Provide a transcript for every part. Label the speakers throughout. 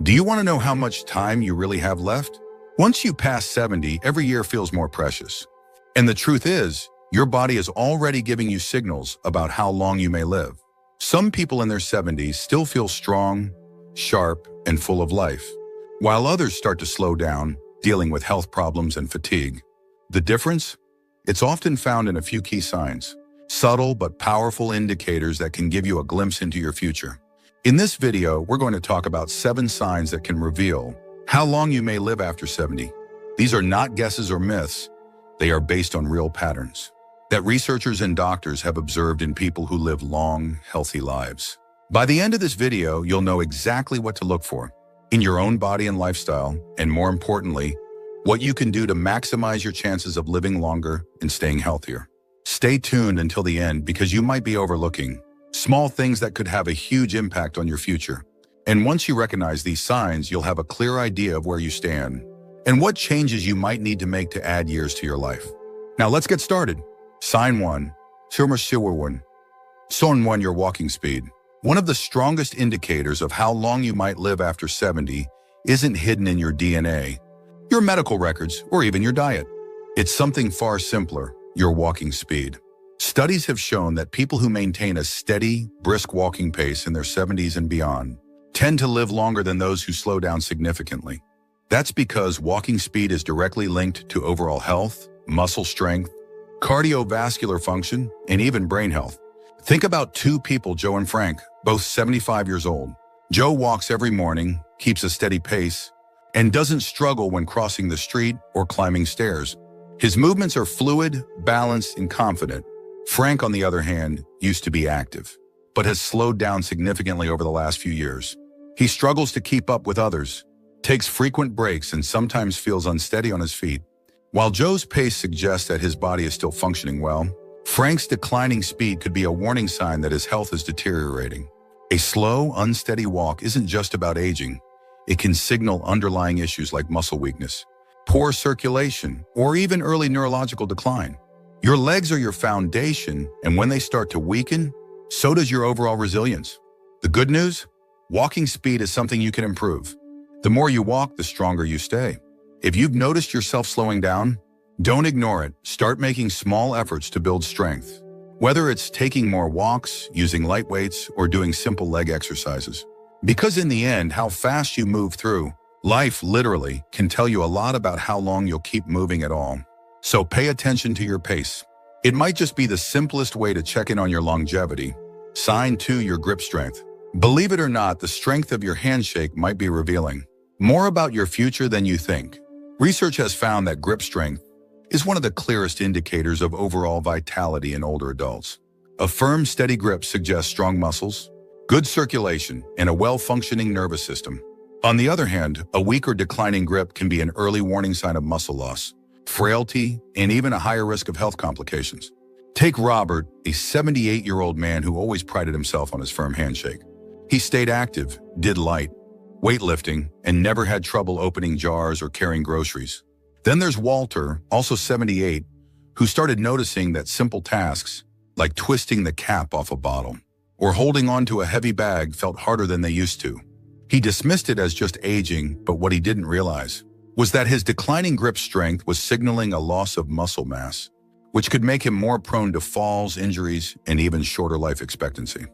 Speaker 1: Do you want to know how much time you really have left? Once you pass 70, every year feels more precious. And the truth is, your body is already giving you signals about how long you may live. Some people in their 70s still feel strong, sharp, and full of life, while others start to slow down, dealing with health problems and fatigue. The difference? It's often found in a few key signs, subtle but powerful indicators that can give you a glimpse into your future. In this video, we're going to talk about 7 signs that can reveal how long you may live after 70. These are not guesses or myths. They are based on real patterns that researchers and doctors have observed in people who live long, healthy lives. By the end of this video, you'll know exactly what to look for in your own body and lifestyle, and more importantly, what you can do to maximize your chances of living longer and staying healthier. Stay tuned until the end because you might be overlooking small things that could have a huge impact on your future. And once you recognize these signs, you'll have a clear idea of where you stand and what changes you might need to make to add years to your life. Now let's get started. Sign 1. Sign 1, your walking speed. One of the strongest indicators of how long you might live after 70 isn't hidden in your DNA, your medical records, or even your diet. It's something far simpler, your walking speed. Studies have shown that people who maintain a steady, brisk walking pace in their 70s and beyond tend to live longer than those who slow down significantly. That's because walking speed is directly linked to overall health, muscle strength, cardiovascular function, and even brain health. Think about 2 people, Joe and Frank, both 75 years old. Joe walks every morning, keeps a steady pace, and doesn't struggle when crossing the street or climbing stairs. His movements are fluid, balanced, and confident. Frank, on the other hand, used to be active, but has slowed down significantly over the last few years. He struggles to keep up with others, takes frequent breaks, and sometimes feels unsteady on his feet. While Joe's pace suggests that his body is still functioning well, Frank's declining speed could be a warning sign that his health is deteriorating. A slow, unsteady walk isn't just about aging. It can signal underlying issues like muscle weakness, poor circulation, or even early neurological decline. Your legs are your foundation, and when they start to weaken, so does your overall resilience. The good news? Walking speed is something you can improve. The more you walk, the stronger you stay. If you've noticed yourself slowing down, don't ignore it. Start making small efforts to build strength. Whether it's taking more walks, using light weights, or doing simple leg exercises. Because in the end, how fast you move through life literally can tell you a lot about how long you'll keep moving at all. So pay attention to your pace. It might just be the simplest way to check in on your longevity. Sign 2, your grip strength. Believe it or not, the strength of your handshake might be revealing more about your future than you think. Research has found that grip strength is one of the clearest indicators of overall vitality in older adults. A firm, steady grip suggests strong muscles, good circulation, and a well-functioning nervous system. On the other hand, a weak or declining grip can be an early warning sign of muscle loss, frailty, and even a higher risk of health complications. Take Robert, a 78-year-old man who always prided himself on his firm handshake. He stayed active, did light weightlifting, and never had trouble opening jars or carrying groceries. Then there's Walter, also 78, who started noticing that simple tasks, like twisting the cap off a bottle or holding onto a heavy bag, felt harder than they used to. He dismissed it as just aging, but what he didn't realize was that his declining grip strength was signaling a loss of muscle mass, which could make him more prone to falls, injuries, and even shorter life expectancy.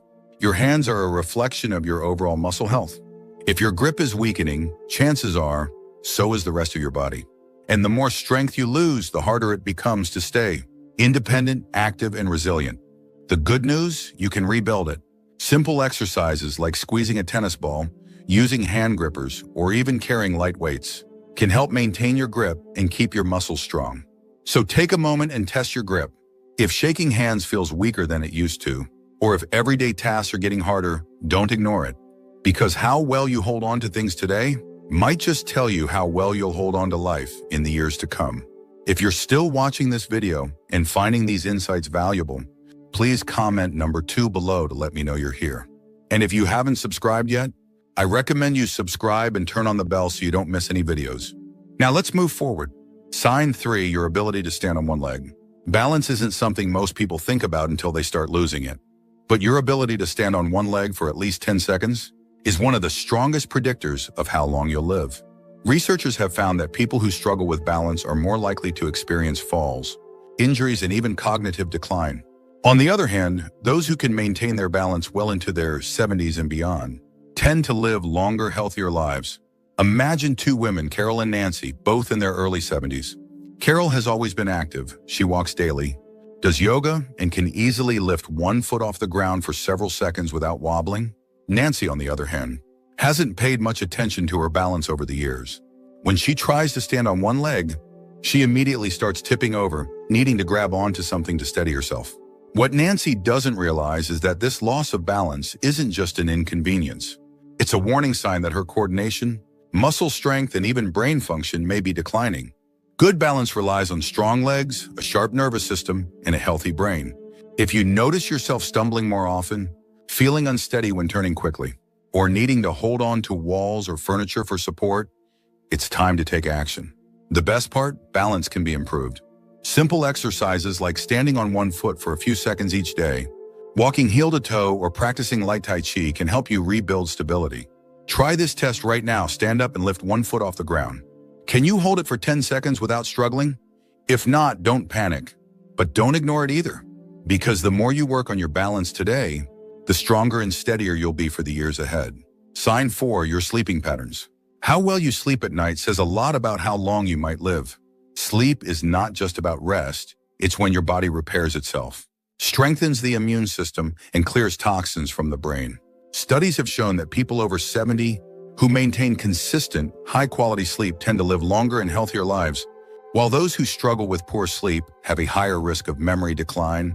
Speaker 1: Your hands are a reflection of your overall muscle health. If your grip is weakening, chances are, so is the rest of your body. And the more strength you lose, the harder it becomes to stay independent, active, and resilient. The good news? You can rebuild it. Simple exercises like squeezing a tennis ball, using hand grippers, or even carrying light weights can help maintain your grip and keep your muscles strong. So take a moment and test your grip. If shaking hands feels weaker than it used to, or if everyday tasks are getting harder, don't ignore it. Because how well you hold on to things today might just tell you how well you'll hold on to life in the years to come. If you're still watching this video and finding these insights valuable, please comment number 2 below to let me know you're here. And if you haven't subscribed yet, I recommend you subscribe and turn on the bell so you don't miss any videos. Now let's move forward. Sign 3, your ability to stand on one leg. Balance isn't something most people think about until they start losing it. But your ability to stand on one leg for at least 10 seconds is one of the strongest predictors of how long you'll live. Researchers have found that people who struggle with balance are more likely to experience falls, injuries, and even cognitive decline. On the other hand, those who can maintain their balance well into their 70s and beyond tend to live longer, healthier lives. Imagine two women, Carol and Nancy, both in their early 70s. Carol has always been active. She walks daily, does yoga, and can easily lift one foot off the ground for several seconds without wobbling. Nancy, on the other hand, hasn't paid much attention to her balance over the years. When she tries to stand on one leg, she immediately starts tipping over, needing to grab onto something to steady herself. What Nancy doesn't realize is that this loss of balance isn't just an inconvenience. It's a warning sign that her coordination, muscle strength, and even brain function may be declining. Good balance relies on strong legs, a sharp nervous system, and a healthy brain. If you notice yourself stumbling more often, feeling unsteady when turning quickly, or needing to hold on to walls or furniture for support, it's time to take action. The best part, balance can be improved. Simple exercises like standing on one foot for a few seconds each day, walking heel to toe, or practicing light Tai Chi can help you rebuild stability. Try this test right now. Stand up and lift one foot off the ground. Can you hold it for 10 seconds without struggling? If not, don't panic, but don't ignore it either, because the more you work on your balance today, the stronger and steadier you'll be for the years ahead. Sign 4, your sleeping patterns. How well you sleep at night says a lot about how long you might live. Sleep is not just about rest, it's when your body repairs itself, strengthens the immune system, and clears toxins from the brain. Studies have shown that people over 70 who maintain consistent, high-quality sleep tend to live longer and healthier lives, while those who struggle with poor sleep have a higher risk of memory decline,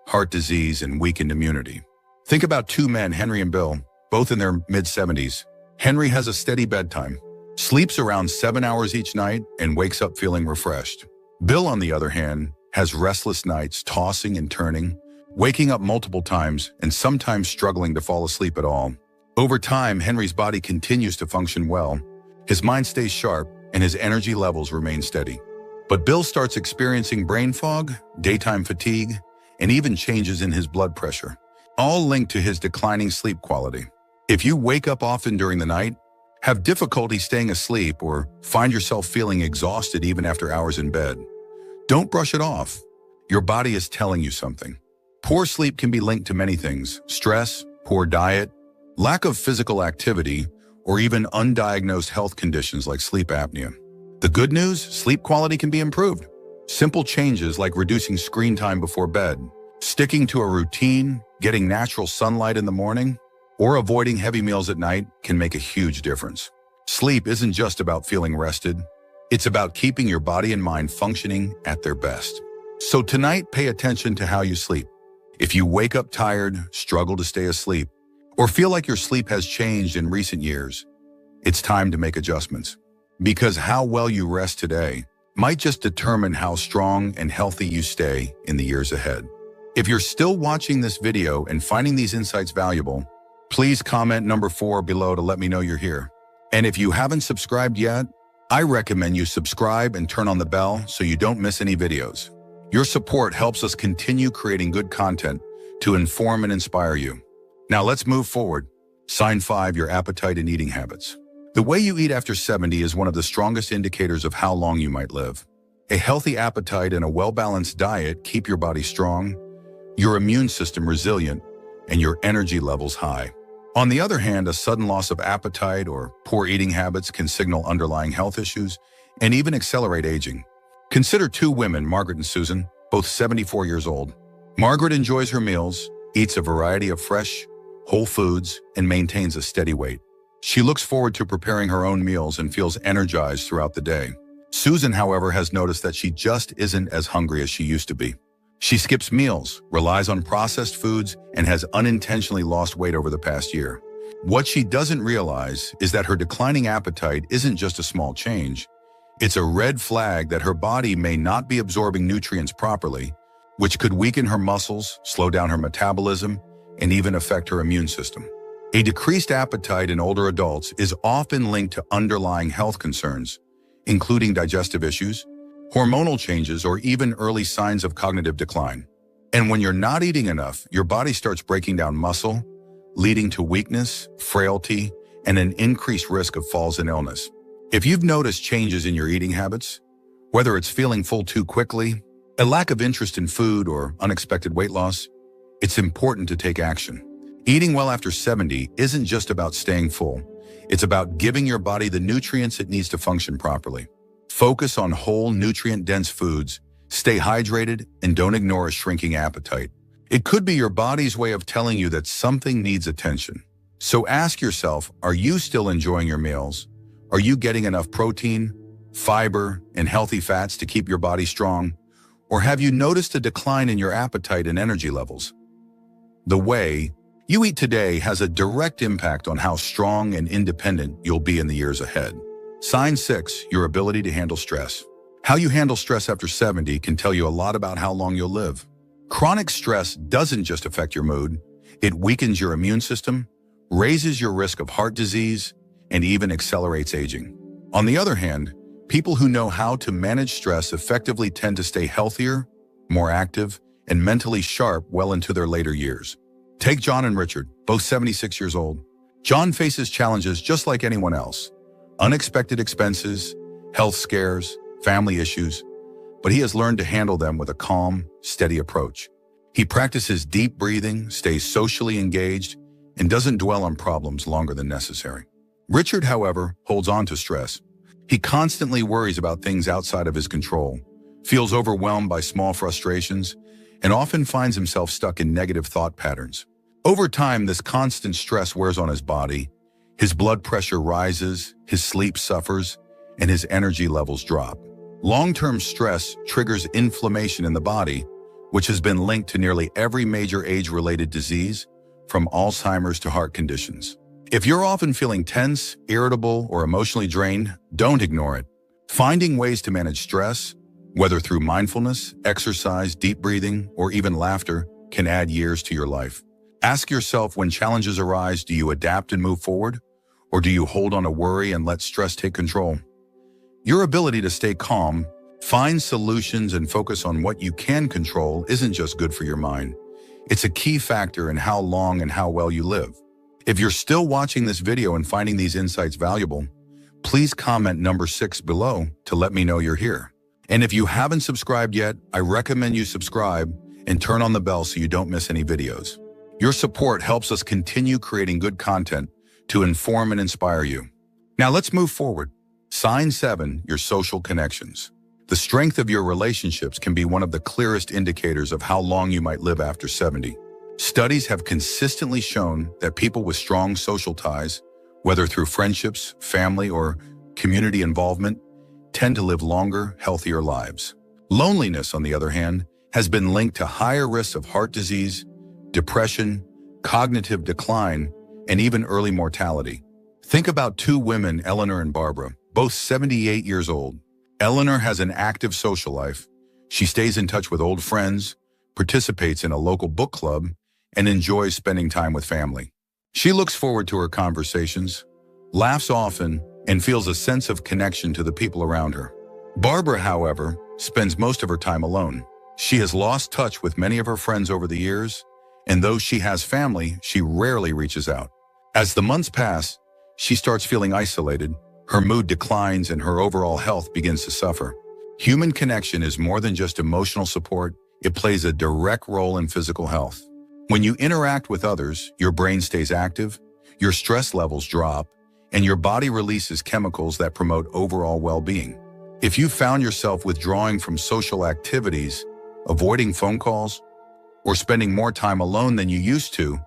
Speaker 1: heart disease, and weakened immunity. Think about two men, Henry and Bill, both in their mid-70s. Henry has a steady bedtime, sleeps around 7 hours each night, and wakes up feeling refreshed. Bill, on the other hand, has restless nights, tossing and turning, waking up multiple times, and sometimes struggling to fall asleep at all. Over time, Henry's body continues to function well, his mind stays sharp, and his energy levels remain steady. But Bill starts experiencing brain fog, daytime fatigue, and even changes in his blood pressure, all linked to his declining sleep quality. If you wake up often during the night, have difficulty staying asleep, or find yourself feeling exhausted even after hours in bed, don't brush it off. Your body is telling you something. Poor sleep can be linked to many things: stress, poor diet, lack of physical activity, or even undiagnosed health conditions like sleep apnea. The good news, sleep quality can be improved. Simple changes like reducing screen time before bed, sticking to a routine, getting natural sunlight in the morning, or avoiding heavy meals at night can make a huge difference. Sleep isn't just about feeling rested. It's about keeping your body and mind functioning at their best. So tonight, pay attention to how you sleep. If you wake up tired, struggle to stay asleep, or feel like your sleep has changed in recent years, it's time to make adjustments. Because how well you rest today might just determine how strong and healthy you stay in the years ahead. If you're still watching this video and finding these insights valuable, please comment number 4 below to let me know you're here. And if you haven't subscribed yet, I recommend you subscribe and turn on the bell so you don't miss any videos. Your support helps us continue creating good content to inform and inspire you. Now let's move forward. Sign 5, your appetite and eating habits. The way you eat after 70 is one of the strongest indicators of how long you might live. A healthy appetite and a well-balanced diet keep your body strong, your immune system resilient, and your energy levels high. On the other hand, a sudden loss of appetite or poor eating habits can signal underlying health issues and even accelerate aging. Consider two women, Margaret and Susan, both 74 years old. Margaret enjoys her meals, eats a variety of fresh, whole foods, and maintains a steady weight. She looks forward to preparing her own meals and feels energized throughout the day. Susan, however, has noticed that she just isn't as hungry as she used to be. She skips meals, relies on processed foods, and has unintentionally lost weight over the past year. What she doesn't realize is that her declining appetite isn't just a small change. It's a red flag that her body may not be absorbing nutrients properly, which could weaken her muscles, slow down her metabolism, and even affect her immune system. A decreased appetite in older adults is often linked to underlying health concerns, including digestive issues, hormonal changes, or even early signs of cognitive decline. And when you're not eating enough, your body starts breaking down muscle, leading to weakness, frailty, and an increased risk of falls and illness. If you've noticed changes in your eating habits, whether it's feeling full too quickly, a lack of interest in food, or unexpected weight loss, it's important to take action. Eating well after 70 isn't just about staying full. It's about giving your body the nutrients it needs to function properly. Focus on whole, nutrient-dense foods, stay hydrated, and don't ignore a shrinking appetite. It could be your body's way of telling you that something needs attention. So ask yourself, are you still enjoying your meals? Are you getting enough protein, fiber, and healthy fats to keep your body strong? Or have you noticed a decline in your appetite and energy levels? The way you eat today has a direct impact on how strong and independent you'll be in the years ahead. Sign 6, your ability to handle stress. How you handle stress after 70 can tell you a lot about how long you'll live. Chronic stress doesn't just affect your mood, it weakens your immune system, raises your risk of heart disease, and even accelerates aging. On the other hand, people who know how to manage stress effectively tend to stay healthier, more active, and mentally sharp well into their later years. Take John and Richard, both 76 years old. John faces challenges just like anyone else. Unexpected expenses, health scares, family issues, but he has learned to handle them with a calm, steady approach. He practices deep breathing, stays socially engaged, and doesn't dwell on problems longer than necessary. Richard, however, holds on to stress. He constantly worries about things outside of his control, feels overwhelmed by small frustrations, and often finds himself stuck in negative thought patterns. Over time, this constant stress wears on his body. His blood pressure rises, his sleep suffers, and his energy levels drop. Long-term stress triggers inflammation in the body, which has been linked to nearly every major age-related disease, from Alzheimer's to heart conditions. If you're often feeling tense, irritable, or emotionally drained, don't ignore it. Finding ways to manage stress, whether through mindfulness, exercise, deep breathing, or even laughter, can add years to your life. Ask yourself, when challenges arise, do you adapt and move forward? Or do you hold on to worry and let stress take control? Your ability to stay calm, find solutions, and focus on what you can control isn't just good for your mind. It's a key factor in how long and how well you live. If you're still watching this video and finding these insights valuable, please comment number 6 below to let me know you're here. And if you haven't subscribed yet, I recommend you subscribe and turn on the bell so you don't miss any videos. Your support helps us continue creating good content to inform and inspire you. Now let's move forward. Sign 7, your social connections. The strength of your relationships can be one of the clearest indicators of how long you might live after 70. Studies have consistently shown that people with strong social ties, whether through friendships, family, or community involvement, tend to live longer, healthier lives. Loneliness, on the other hand, has been linked to higher risks of heart disease, depression, cognitive decline, and even early mortality. Think about 2 women, Eleanor and Barbara, both 78 years old. Eleanor has an active social life. She stays in touch with old friends, participates in a local book club, and enjoys spending time with family. She looks forward to her conversations, laughs often, and feels a sense of connection to the people around her. Barbara, however, spends most of her time alone. She has lost touch with many of her friends over the years, and though she has family, she rarely reaches out. As the months pass, she starts feeling isolated, her mood declines, and her overall health begins to suffer. Human connection is more than just emotional support. It plays a direct role in physical health. When you interact with others, your brain stays active, your stress levels drop, and your body releases chemicals that promote overall well-being. If you found yourself withdrawing from social activities, avoiding phone calls, or spending more time alone than you used to,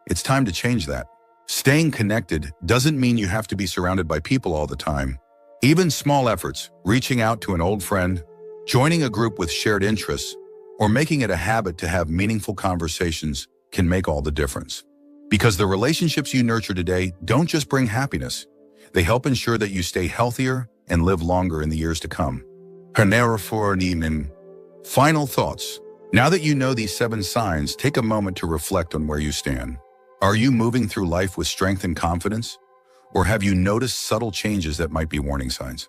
Speaker 1: it's time to change that. Staying connected doesn't mean you have to be surrounded by people all the time. Even small efforts, reaching out to an old friend, joining a group with shared interests, or making it a habit to have meaningful conversations can make all the difference. Because the relationships you nurture today don't just bring happiness, they help ensure that you stay healthier and live longer in the years to come. Final thoughts. Now that you know these 7 signs, take a moment to reflect on where you stand. Are you moving through life with strength and confidence? Or have you noticed subtle changes that might be warning signs?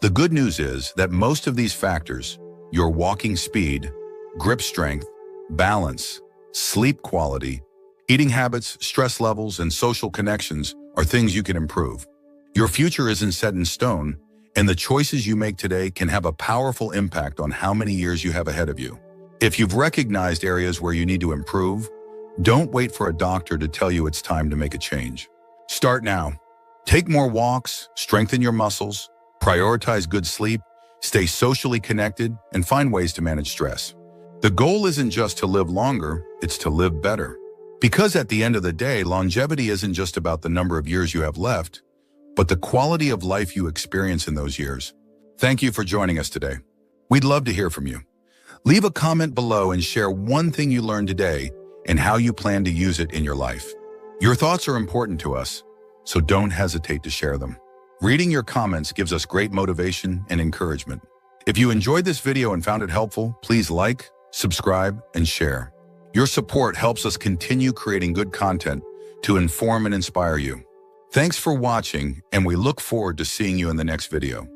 Speaker 1: The good news is that most of these factors, your walking speed, grip strength, balance, sleep quality, Eating habits, stress levels, and social connections are things you can improve. Your future isn't set in stone, and the choices you make today can have a powerful impact on how many years you have ahead of you. If you've recognized areas where you need to improve, don't wait for a doctor to tell you it's time to make a change. Start now. Take more walks, strengthen your muscles, prioritize good sleep, stay socially connected, and find ways to manage stress. The goal isn't just to live longer, it's to live better. Because at the end of the day, longevity isn't just about the number of years you have left, but the quality of life you experience in those years. Thank you for joining us today. We'd love to hear from you. Leave a comment below and share one thing you learned today and how you plan to use it in your life. Your thoughts are important to us, so don't hesitate to share them. Reading your comments gives us great motivation and encouragement. If you enjoyed this video and found it helpful, please like, subscribe, and share. Your support helps us continue creating good content to inform and inspire you. Thanks for watching, and we look forward to seeing you in the next video.